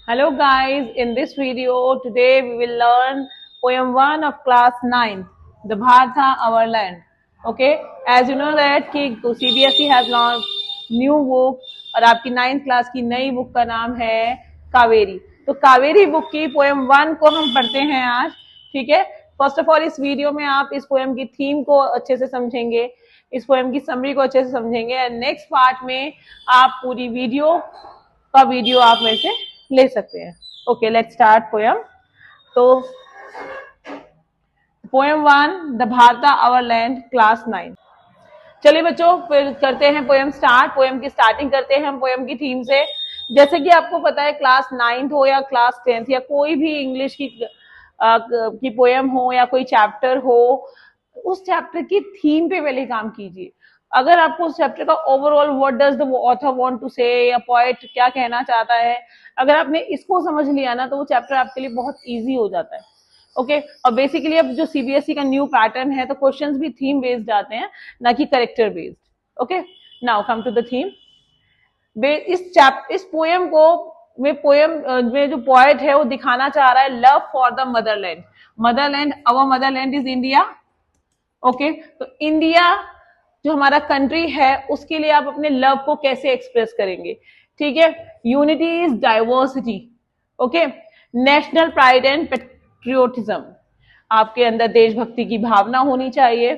Hello guys, in this video today we will learn poem 1 of class 9, The Bharata Our Land. Okay, as you know that कि CBSE has launched new book और आपकी 9th class की नई book का नाम है कावेरी। तो Kaveri book की पोएम 1 को हम पढ़ते हैं आज। ठीक है, फर्स्ट ऑफ ऑल इस वीडियो में आप इस पोएम की थीम को अच्छे से समझेंगे, इस पोएम की समरी को अच्छे से समझेंगे एंड नेक्स्ट पार्ट में आप पूरी वीडियो आप मेरे से ले सकते हैं। Okay, let's start poem. तो पोएम 1 द भारता आवर लैंड, क्लास 9। चलिए बच्चों, फिर करते हैं पोएम स्टार्ट। पोएम की स्टार्टिंग करते हैं हम पोएम की थीम से। जैसे कि आपको पता है, क्लास 9th हो या क्लास 10th या कोई भी इंग्लिश की पोएम हो या कोई चैप्टर हो, उस चैप्टर की थीम पे पहले काम कीजिए। अगर आपको उस चैप्टर का overall what does the author want to say या पोएट क्या कहना चाहता है, अगर आपने इसको समझ लिया ना तो वो चैप्टर आपके लिए बहुत इजी हो जाता है। ओके, और बेसिकली अब जो सीबीएसई का न्यू पैटर्न है तो क्वेश्चंस भी थीम बेस्ड आते हैं, ना कि character based. Okay, now come to the theme. इस पोएम में जो पोएट है वो दिखाना चाह रहा है love for the motherland. Motherland, our motherland is India. Okay, तो इंडिया जो हमारा कंट्री है उसके लिए आप अपने लव को कैसे एक्सप्रेस करेंगे। ठीक है, unity is diversity. Okay, national pride and patriotism, आपके अंदर देशभक्ति की भावना होनी चाहिए।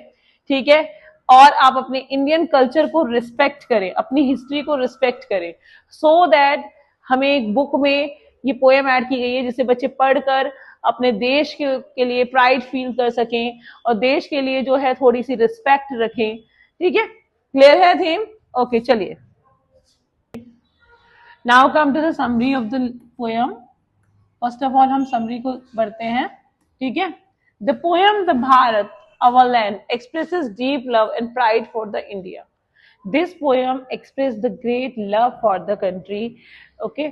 ठीक है, और आप अपने इंडियन कल्चर को रिस्पेक्ट करें, अपनी हिस्ट्री को रिस्पेक्ट करें, सो दैट हमें एक बुक में ये पोएम ऐड की गई है जिसे बच्चे पढ़कर अपने देश के लिए प्राइड फील कर सकें और देश के लिए जो है थोड़ी सी रिस्पेक्ट रखें। ठीक है, क्लियर है थीम? ओके, चलिए now come to the summary of the poem. First of all हम समरी को पढ़ते हैं। ठीक है, the poem the Bharat our land expresses deep love and pride for the India. This poem expresses the great love for the country. Okay,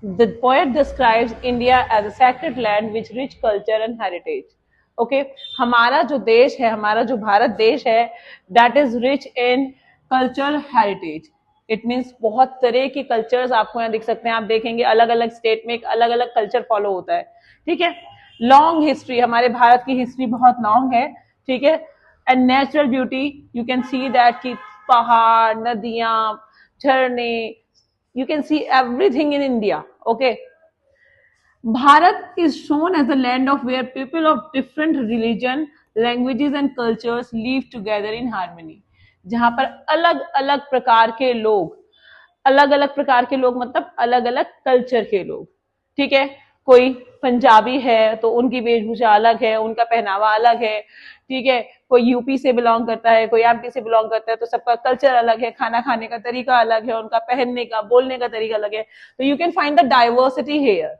the poet describes India as a sacred land with rich culture and heritage. Okay, हमारा जो देश है, हमारा जो भारत देश है, that is rich in cultural heritage. It means बहुत तरह के कल्चर्स आपको यहाँ दिख सकते हैं। आप देखेंगे अलग अलग स्टेट में एक अलग अलग कल्चर फॉलो होता है। ठीक है, लॉन्ग हिस्ट्री, हमारे भारत की हिस्ट्री बहुत लॉन्ग है। ठीक है, and natural beauty, you can see that कि पहाड़, नदियां, झरने, you can see everything in India. Okay, Bharat is shown as a land of where people of different religion, languages and cultures live together in harmony. जहां पर अलग अलग प्रकार के लोग, मतलब अलग अलग कल्चर के लोग। ठीक है, कोई पंजाबी है तो उनकी वेशभूषा अलग है, उनका पहनावा अलग है। ठीक है, कोई यूपी से बिलोंग करता है, कोई एमपी से बिलोंग करता है, तो सबका कल्चर अलग है, खाना खाने का तरीका अलग है, उनका पहनने का, बोलने का तरीका अलग है। तो you can find the diversity here.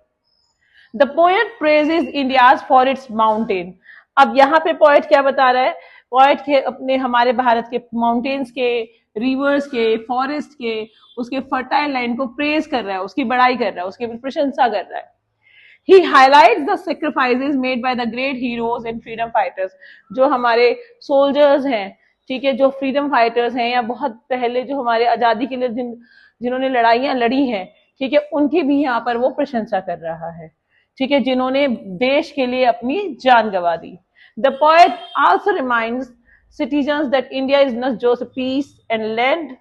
The poet praises India's for its mountain. अब यहाँ पे पोएट क्या बता रहा है? पोएट के अपने हमारे भारत के माउंटेन्स के, रिवर्स के, फॉरेस्ट के, उसके फर्टाइल लैंड को प्रेज कर रहा है, उसकी बड़ाई कर रहा है, उसकी प्रशंसा कर रहा है। He highlights the sacrifices made by the great heroes and freedom fighters. जो हमारे सोल्जर्स हैं, ठीक है, जो फ्रीडम फाइटर्स हैं या बहुत पहले जो हमारे आजादी के लिए जिन्होंने लड़ाइयां लड़ी हैं, ठीक है, उनकी भी यहाँ पर वो प्रशंसा कर रहा है। ठीक है, जिन्होंने देश के लिए अपनी जान गंवा दी। The poet also reminds citizens that India is not just a peace and land,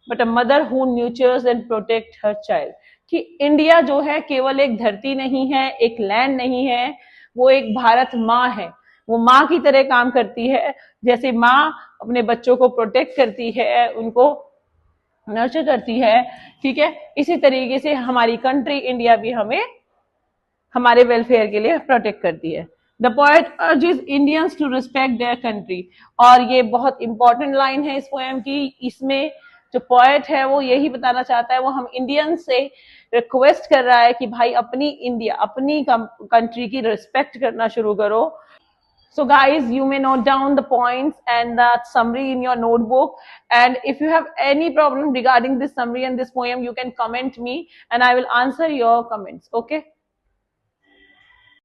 but a mother who nurtures and protects her child. कि इंडिया जो है केवल एक धरती नहीं है, एक लैंड नहीं है, वो एक भारत माँ है। वो माँ की तरह काम करती है, जैसे माँ अपने बच्चों को प्रोटेक्ट करती है, उनको नर्चर करती है। ठीक है, इसी तरीके से हमारी कंट्री इंडिया भी हमें हमारे वेलफेयर के लिए प्रोटेक्ट करती है। The poet urges Indians to respect their country. और ये बहुत इंपॉर्टेंट लाइन है इस पोएम की। इसमें जो पोएट है वो यही बताना चाहता है, वो हम इंडियन से रिक्वेस्ट कर रहा है कि भाई अपनी इंडिया, अपनी कंट्री की रिस्पेक्ट करना शुरू करो। So guys, you may note down the points and the summary in your notebook, and if you have any problem regarding this summary and this poem, you can comment me and I will answer your comments. Okay.